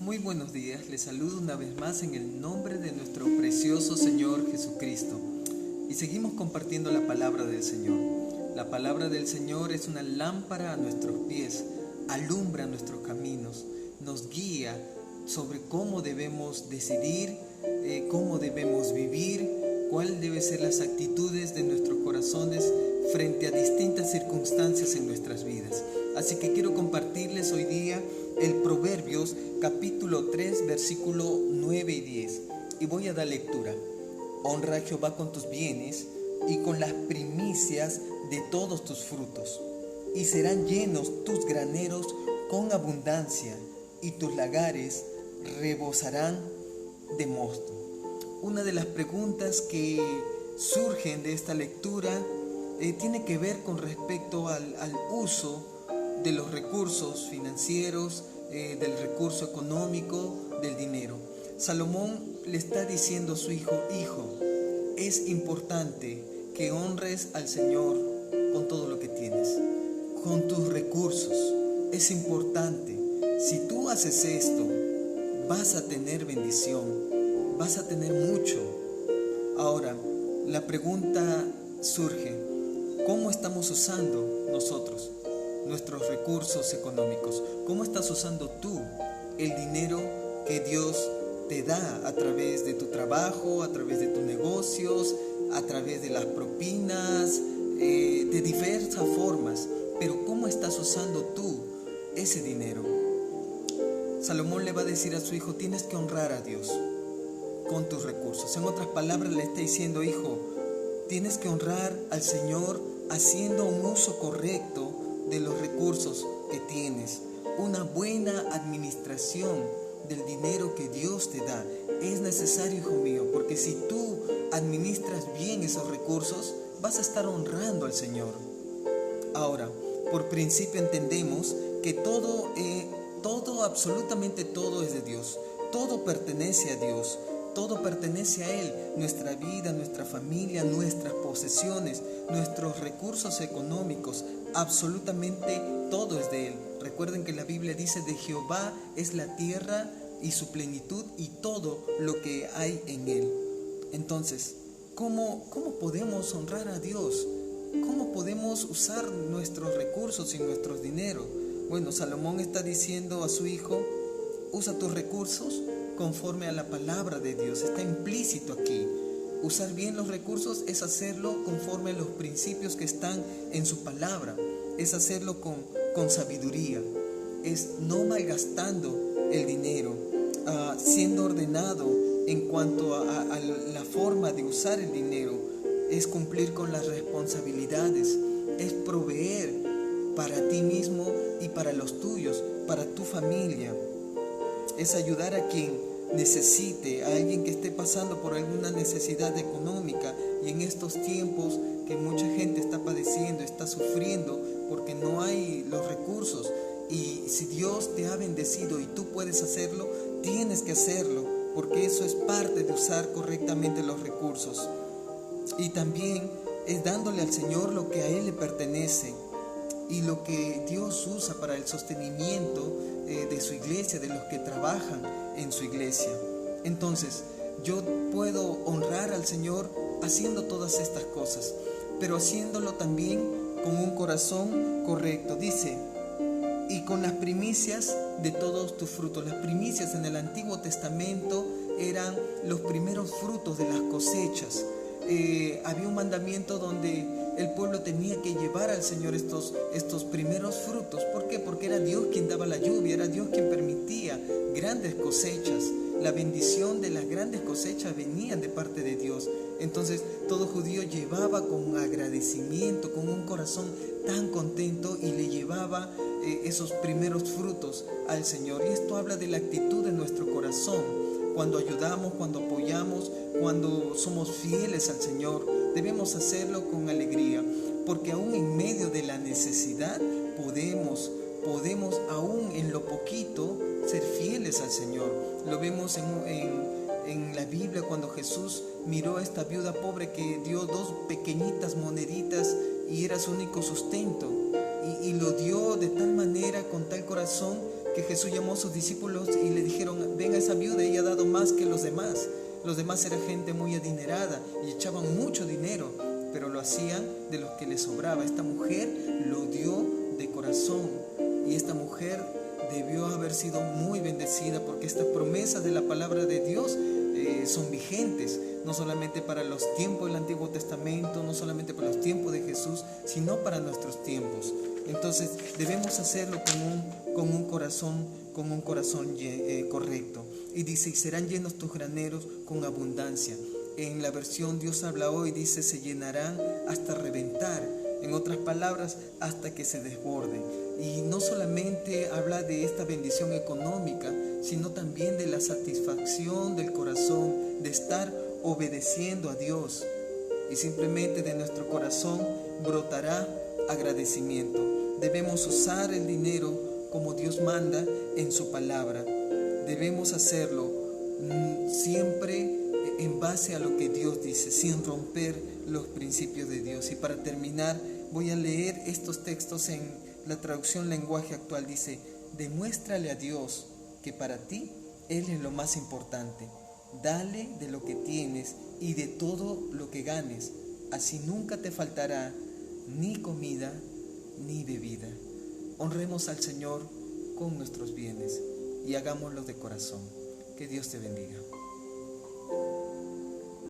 Muy buenos días, les saludo una vez más en el nombre de nuestro precioso Señor Jesucristo. Y seguimos compartiendo la palabra del Señor. La palabra del Señor es una lámpara a nuestros pies, alumbra nuestros caminos, nos guía sobre cómo debemos decidir, cómo debemos vivir, cuál deben ser las actitudes de nuestros corazones frente a distintas circunstancias en nuestras vidas. Así que quiero compartirles hoy día el Proverbios capítulo 3 versículo 9 y 10 y voy a dar lectura. Honra a Jehová con tus bienes y con las primicias de todos tus frutos, y serán llenos tus graneros con abundancia, y tus lagares rebosarán de mosto. Una de las preguntas que surgen de esta lectura tiene que ver con respecto al uso de los recursos financieros, del recurso económico, del dinero. Salomón le está diciendo a su hijo: es importante que honres al Señor con todo lo que tienes, con tus recursos. Es importante. Si tú haces esto, vas a tener bendición, vas a tener mucho. Ahora, la pregunta surge: ¿cómo estamos usando nosotros nuestros recursos económicos? ¿Cómo estás usando tú el dinero que Dios te da a través de tu trabajo, a través de tus negocios, a través de las propinas, de diversas formas? Pero ¿cómo estás usando tú ese dinero? Salomón le va a decir a su hijo: tienes que honrar a Dios con tus recursos. En otras palabras, le está diciendo: hijo, tienes que honrar al Señor haciendo un uso correcto de los recursos que tienes. Una buena administración del dinero que Dios te da es necesario, hijo mío, porque si tú administras bien esos recursos, vas a estar honrando al Señor. Ahora, por principio entendemos que todo, absolutamente todo es de Dios. Todo pertenece a Dios. Todo pertenece a Él, nuestra vida, nuestra familia, nuestras posesiones, nuestros recursos económicos, absolutamente todo es de Él. Recuerden que la Biblia dice: de Jehová es la tierra y su plenitud y todo lo que hay en Él. Entonces, ¿cómo podemos honrar a Dios? ¿Cómo podemos usar nuestros recursos y nuestros dineros? Bueno, Salomón está diciendo a su hijo: usa tus recursos conforme a la palabra de Dios. Está implícito aquí. Usar bien los recursos es hacerlo conforme a los principios que están en su palabra. Es hacerlo con sabiduría. Es no malgastando el dinero, siendo ordenado en cuanto a la forma de usar el dinero. Es cumplir con las responsabilidades. Es proveer para ti mismo y para los tuyos, para tu familia. Es ayudar a quien necesite, a alguien que esté pasando por alguna necesidad económica, y en estos tiempos que mucha gente está padeciendo, está sufriendo porque no hay los recursos. Y si Dios te ha bendecido y tú puedes hacerlo, tienes que hacerlo, porque eso es parte de usar correctamente los recursos. Y también es dándole al Señor lo que a Él le pertenece y lo que Dios usa para el sostenimiento de su iglesia, de los que trabajan en su iglesia. Entonces, yo puedo honrar al Señor haciendo todas estas cosas, pero haciéndolo también con un corazón correcto. Dice: y con las primicias de todos tus frutos. Las primicias en el Antiguo Testamento eran los primeros frutos de las cosechas. Había un mandamiento donde el pueblo tenía que llevar al Señor estos primeros frutos. ¿Por qué? Porque era Dios quien daba la lluvia, era Dios quien permitía grandes cosechas. La bendición de las grandes cosechas venían de parte de Dios. Entonces todo judío llevaba con agradecimiento, con un corazón tan contento, y le llevaba esos primeros frutos al Señor. Y esto habla de la actitud de nuestro corazón. Cuando ayudamos, cuando apoyamos, cuando somos fieles al Señor, debemos hacerlo con alegría, porque aún en medio de la necesidad podemos aún en lo poquito ser fieles al Señor. Lo vemos en la Biblia cuando Jesús miró a esta viuda pobre que dio 2 pequeñitas moneditas y era su único sustento, y lo dio de tal manera, con tal corazón, que Jesús llamó a sus discípulos y le dijeron: ven a esa viuda, ella ha dado más que los demás. Los demás eran gente muy adinerada y echaban mucho dinero, pero lo hacían de lo que les sobraba. Esta mujer lo dio de corazón, y esta mujer debió haber sido muy bendecida, porque estas promesas de la palabra de Dios son vigentes, no solamente para los tiempos del Antiguo Testamento, no solamente para los tiempos de Jesús, sino para nuestros tiempos. Entonces debemos hacerlo con un corazón correcto. Y dice: y serán llenos tus graneros con abundancia. En la versión Dios habla hoy dice: se llenarán hasta reventar. En otras palabras, hasta que se desborden. Y no solamente habla de esta bendición económica, sino también de la satisfacción del corazón, de estar obedeciendo a Dios. Y simplemente de nuestro corazón brotará agradecimiento. Debemos usar el dinero como Dios manda en su palabra. Debemos hacerlo siempre en base a lo que Dios dice, sin romper los principios de Dios. Y para terminar, voy a leer estos textos en la traducción lenguaje actual. Dice: demuéstrale a Dios que para ti Él es lo más importante. Dale de lo que tienes y de todo lo que ganes. Así nunca te faltará ni comida ni bebida. Honremos al Señor con nuestros bienes y hagámoslo de corazón. Que Dios te bendiga.